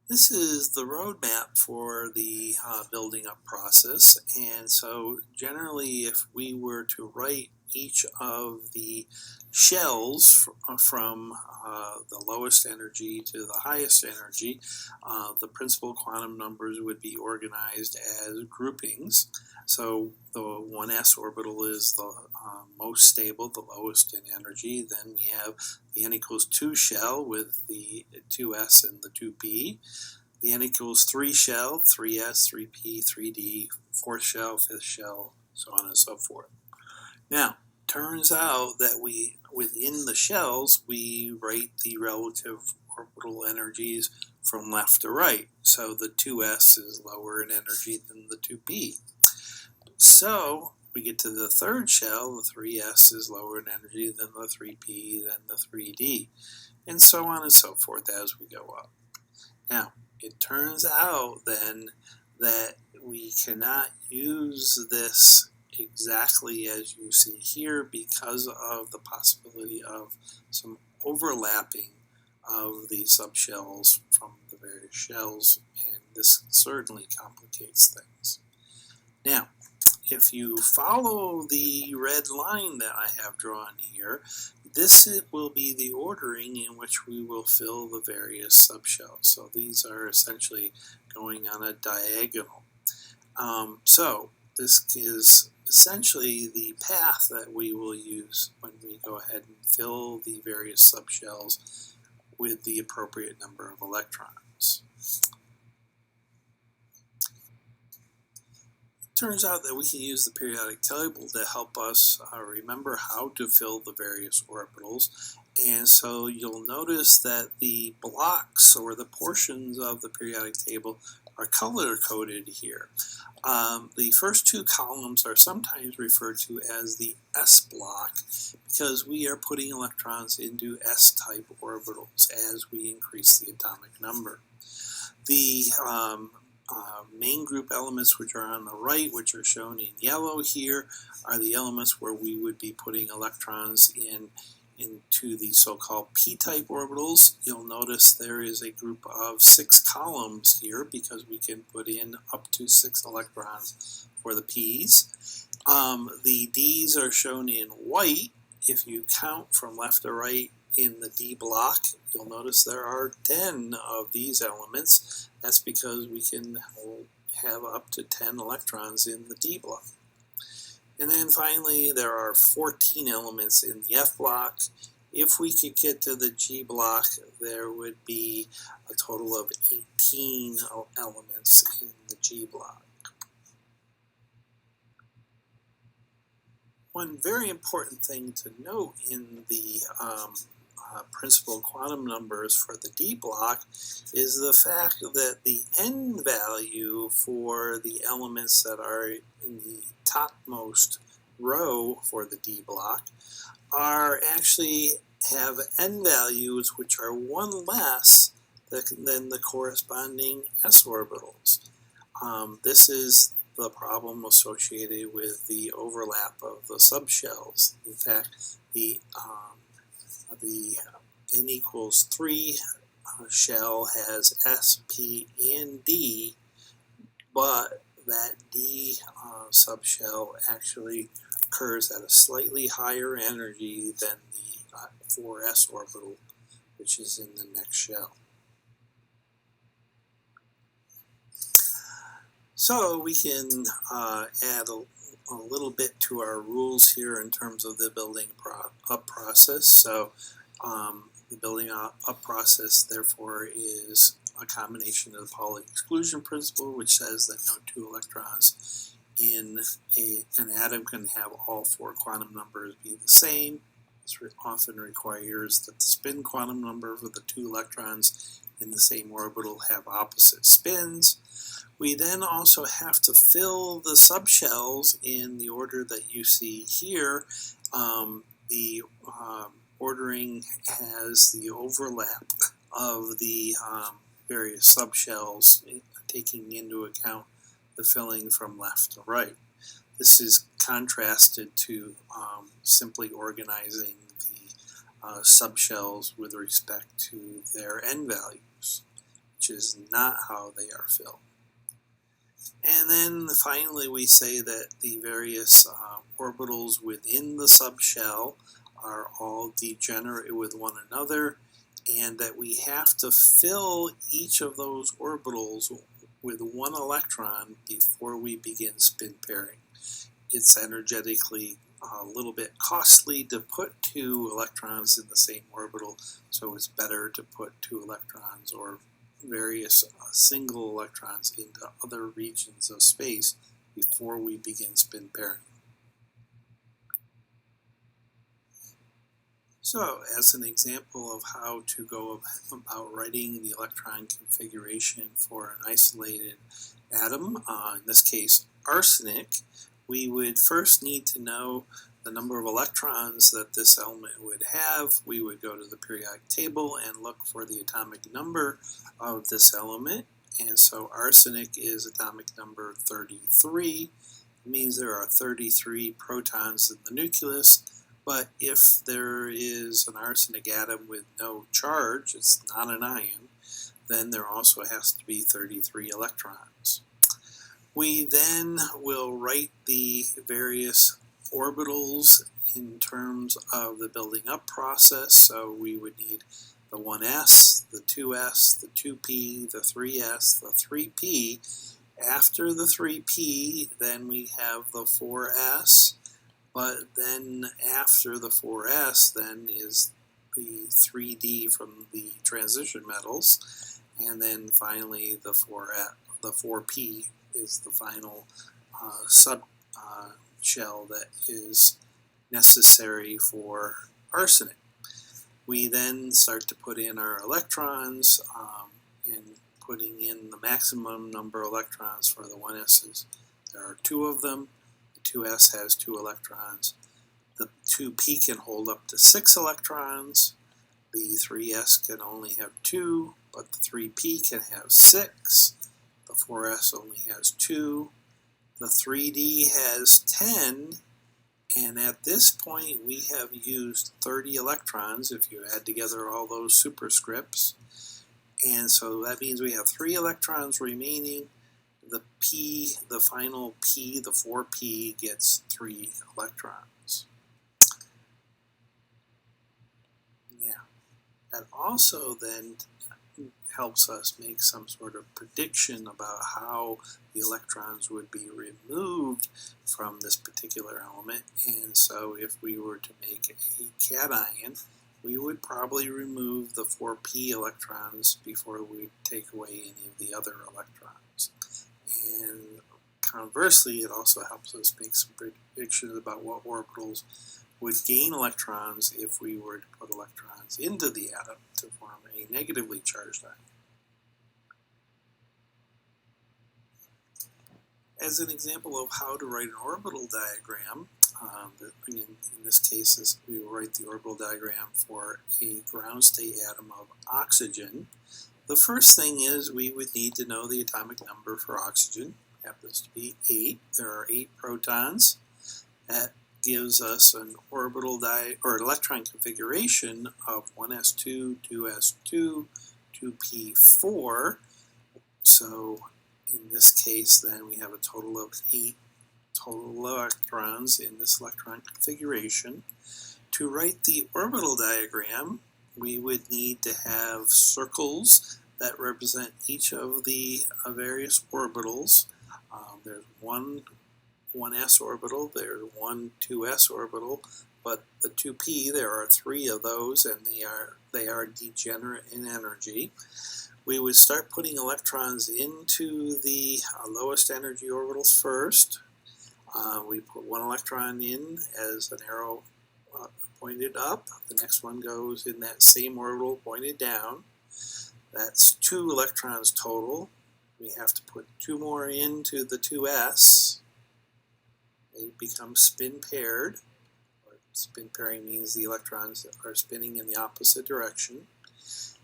This is the roadmap for the building up process, and so generally if we were to write each of the shells from the lowest energy to the highest energy, the principal quantum numbers would be organized as groupings. So the 1s orbital is the most stable, the lowest in energy. Then we have the n equals 2 shell with the 2s and the 2p. The n equals 3 shell, 3s, 3p, 3d, 4th shell, 5th shell, so on and so forth. Now, turns out that within the shells, we rate the relative orbital energies from left to right. So the 2s is lower in energy than the 2p. So we get to the 3rd shell, the 3s is lower in energy than the 3p, than the 3d, and so on and so forth as we go up. Now, it turns out then that we cannot use this exactly as you see here because of the possibility of some overlapping of the subshells from the various shells, and this certainly complicates things. Now, if you follow the red line that I have drawn here, this will be the ordering in which we will fill the various subshells. So these are essentially going on a diagonal. So this is essentially the path that we will use when we go ahead and fill the various subshells with the appropriate number of electrons. Turns out that we can use the periodic table to help us remember how to fill the various orbitals. And so you'll notice that the blocks or the portions of the periodic table are color-coded here. The first two columns are sometimes referred to as the S block because we are putting electrons into S-type orbitals as we increase the atomic number. The main group elements which are on the right, which are shown in yellow here, are the elements where we would be putting electrons into the so-called p-type orbitals. You'll notice there is a group of 6 columns here because we can put in up to 6 electrons for the p's. The d's are shown in white. If you count from left to right in the D block, you'll notice there are 10 of these elements. That's because we can have up to 10 electrons in the D block. And then finally, there are 14 elements in the F block. If we could get to the G block, there would be a total of 18 elements in the G block. One very important thing to note in the principal quantum numbers for the D block is the fact that the n value for the elements that are in the topmost row for the D block are actually have n values which are 1 less than the corresponding s orbitals. This is the problem associated with the overlap of the subshells. In fact, the n equals 3 shell has S, P, and D, but that D subshell actually occurs at a slightly higher energy than the 4s orbital, which is in the next shell. So we can add a little bit to our rules here in terms of the building up process. So the building up process, therefore, is a combination of the Pauli exclusion principle, which says that no 2 electrons in an atom can have all 4 quantum numbers be the same. This often requires that the spin quantum number for the 2 electrons in the same orbital have opposite spins. We then also have to fill the subshells in the order that you see here. The ordering has the overlap of the various subshells, taking into account the filling from left to right. This is contrasted to simply organizing the subshells with respect to their n values, which is not how they are filled. And then finally we say that the various orbitals within the subshell are all degenerate with one another, and that we have to fill each of those orbitals with one electron before we begin spin pairing. It's energetically a little bit costly to put 2 electrons in the same orbital, so it's better to put 2 electrons or various single electrons into other regions of space before we begin spin pairing. So, as an example of how to go about writing the electron configuration for an isolated atom, in this case arsenic, we would first need to know the number of electrons that this element would have. We would go to the periodic table and look for the atomic number of this element. And so arsenic is atomic number 33. It means there are 33 protons in the nucleus. But if there is an arsenic atom with no charge, it's not an ion, then there also has to be 33 electrons. We then will write the various orbitals in terms of the building up process. So we would need the 1s, the 2s, the 2p, the 3s, the 3p. After the 3p, then we have the 4s. But then after the 4s, then is the 3d from the transition metals, and then finally the 4p is the final sub shell that is necessary for arsenic. We then start to put in our electrons and putting in the maximum number of electrons for the 1s's. There are 2 of them. 2s has 2 electrons. The 2p can hold up to 6 electrons. The 3s can only have 2, but the 3p can have 6. The 4s only has 2. The 3d has 10. And at this point, we have used 30 electrons if you add together all those superscripts. And so that means we have 3 electrons remaining. The p, the final p, the 4p gets 3 electrons. Now, that also then helps us make some sort of prediction about how the electrons would be removed from this particular element. And so if we were to make a cation, we would probably remove the 4p electrons before we take away any of the other electrons. And conversely, it also helps us make some predictions about what orbitals would gain electrons if we were to put electrons into the atom to form a negatively charged ion. As an example of how to write an orbital diagram, in this case, we will write the orbital diagram for a ground state atom of oxygen. The first thing is we would need to know the atomic number for oxygen. It happens to be 8. There are 8 protons. That gives us an orbital or electron configuration of 1s2, 2s2, 2p4. So in this case, then we have a total of 8 total electrons in this electron configuration. To write the orbital diagram, we would need to have circles that represent each of the various orbitals. There's one 1s orbital, there's one 2s orbital, but the 2p, there are 3 of those, and they are degenerate in energy. We would start putting electrons into the lowest energy orbitals first. We put 1 electron in as an arrow pointed up. The next one goes in that same orbital pointed down. That's 2 electrons total. We have to put 2 more into the 2s. They become spin paired. Spin pairing means the electrons are spinning in the opposite direction.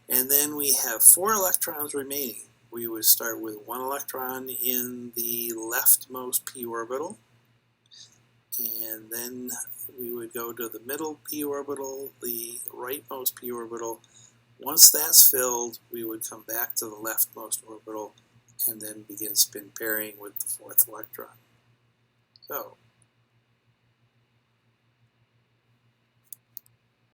And then we have 4 electrons remaining. We would start with 1 electron in the leftmost p orbital. And then we would go to the middle p orbital, the rightmost p orbital, Once that's filled, we would come back to the leftmost orbital and then begin spin pairing with the fourth electron. So